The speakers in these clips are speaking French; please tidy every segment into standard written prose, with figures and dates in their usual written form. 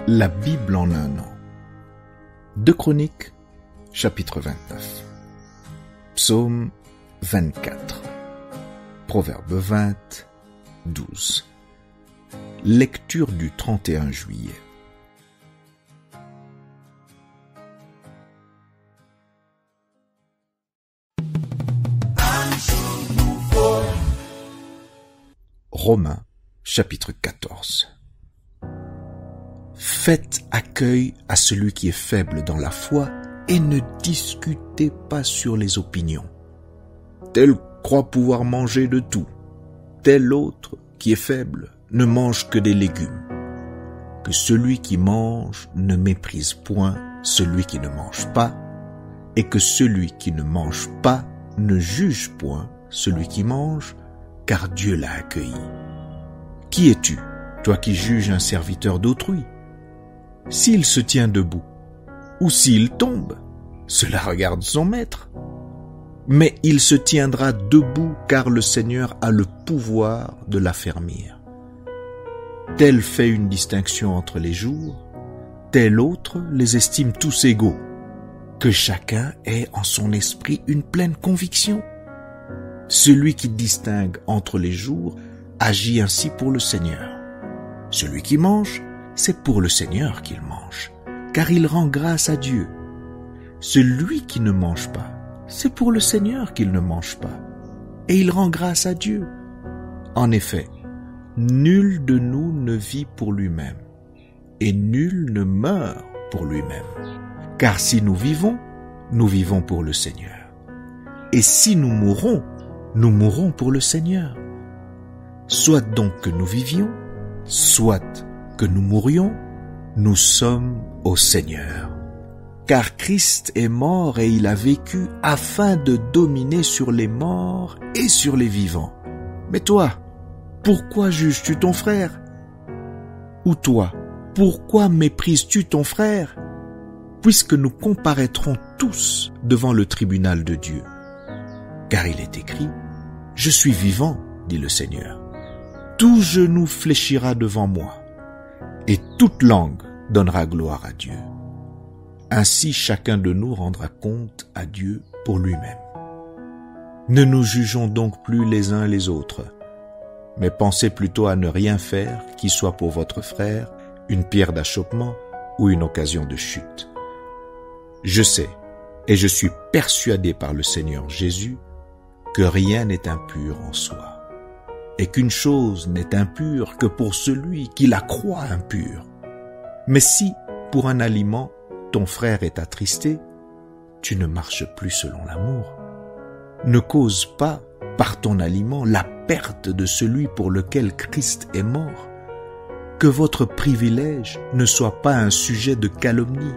La Bible en un an. 2 Chroniques, chapitre 29. Psaume 24. Proverbe 20, 12. Lecture du 31 juillet. Romains, chapitre 14. Faites accueil à celui qui est faible dans la foi et ne discutez pas sur les opinions. Tel croit pouvoir manger de tout, tel autre qui est faible ne mange que des légumes. Que celui qui mange ne méprise point celui qui ne mange pas, et que celui qui ne mange pas ne juge point celui qui mange, car Dieu l'a accueilli. Qui es-tu, toi qui juges un serviteur d'autrui? S'il se tient debout, ou s'il tombe, cela regarde son maître. Mais il se tiendra debout, car le Seigneur a le pouvoir de l'affermir. Tel fait une distinction entre les jours, tel autre les estime tous égaux. Que chacun ait en son esprit une pleine conviction. Celui qui distingue entre les jours agit ainsi pour le Seigneur. Celui qui mange, c'est pour le Seigneur qu'il mange, car il rend grâce à Dieu. Celui qui ne mange pas, c'est pour le Seigneur qu'il ne mange pas, et il rend grâce à Dieu. En effet, nul de nous ne vit pour lui-même, et nul ne meurt pour lui-même. Car si nous vivons pour le Seigneur. Et si nous mourrons pour le Seigneur. Soit donc que nous vivions, soit que nous mourions, nous sommes au Seigneur. Car Christ est mort et il a vécu afin de dominer sur les morts et sur les vivants. Mais toi, pourquoi juges-tu ton frère? Ou toi, pourquoi méprises-tu ton frère? Puisque nous comparaîtrons tous devant le tribunal de Dieu. Car il est écrit, « Je suis vivant, dit le Seigneur. Tout genou fléchira devant moi, et toute langue donnera gloire à Dieu. Ainsi chacun de nous rendra compte à Dieu pour lui-même. Ne nous jugeons donc plus les uns les autres, mais pensez plutôt à ne rien faire qui soit pour votre frère une pierre d'achoppement ou une occasion de chute. Je sais, et je suis persuadé par le Seigneur Jésus, que rien n'est impur en soi, et qu'une chose n'est impure que pour celui qui la croit impure. Mais si, pour un aliment, ton frère est attristé, tu ne marches plus selon l'amour. Ne cause pas, par ton aliment, la perte de celui pour lequel Christ est mort. Que votre privilège ne soit pas un sujet de calomnie,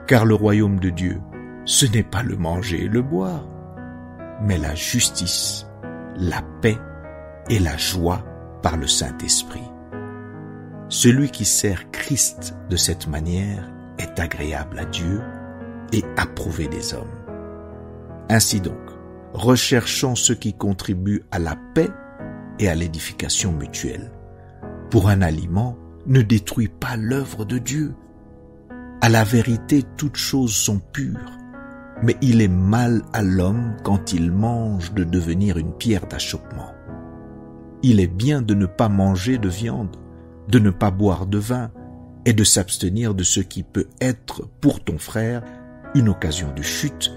car le royaume de Dieu, ce n'est pas le manger et le boire, mais la justice, la paix et la joie par le Saint-Esprit. Celui qui sert Christ de cette manière est agréable à Dieu et approuvé des hommes. Ainsi donc, recherchons ce qui contribue à la paix et à l'édification mutuelle. Pour un aliment, ne détruis pas l'œuvre de Dieu. À la vérité, toutes choses sont pures, mais il est mal à l'homme quand il mange de devenir une pierre d'achoppement. Il est bien de ne pas manger de viande, de ne pas boire de vin et de s'abstenir de ce qui peut être pour ton frère une occasion de chute,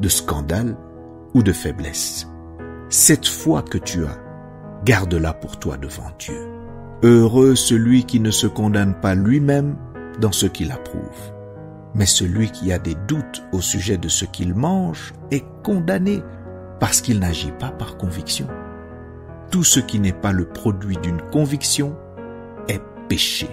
de scandale ou de faiblesse. Cette foi que tu as, garde-la pour toi devant Dieu. Heureux celui qui ne se condamne pas lui-même dans ce qu'il approuve. Mais celui qui a des doutes au sujet de ce qu'il mange est condamné parce qu'il n'agit pas par conviction. Tout ce qui n'est pas le produit d'une conviction est péché.